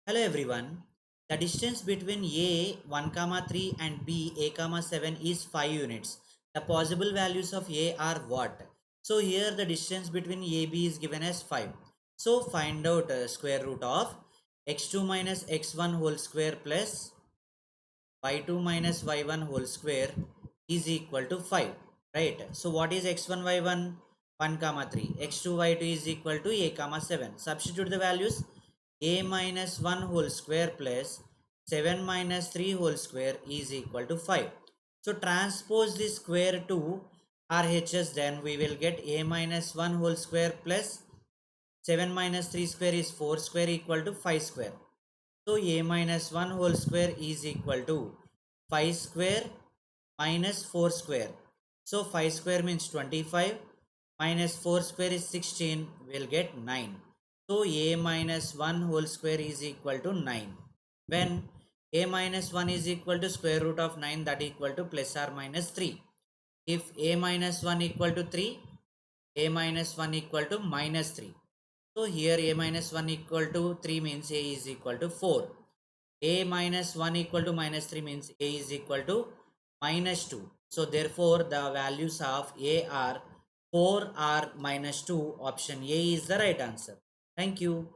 Hello everyone. The distance between A 1 comma 3 and B A comma 7 is 5 units. The possible values of A are what? So here the distance between A B is given as 5. So find out square root of x2 minus x1 whole square plus y2 minus y1 whole square is equal to 5. Right. So what is x1 y1? 1 comma 3. x2 y2 is equal to A comma 7. Substitute the values. A minus 1 whole square plus 7 minus 3 whole square is equal to 5. So transpose this square to RHS, then we will get A minus 1 whole square plus 7 minus 3 square is 4 square equal to 5 square. So A minus 1 whole square is equal to 5 square minus 4 square. So 5 square means 25 minus 4 square is 16, will get 9. So A minus 1 whole square is equal to 9. When A minus 1 is equal to square root of 9, that equal to plus or minus 3. If A minus 1 equal to 3, A minus 1 equal to minus 3. So here A minus 1 equal to 3 means A is equal to 4. A minus 1 equal to minus 3 means A is equal to minus 2. So therefore the values of A are 4 or minus 2. Option A is the right answer. Thank you.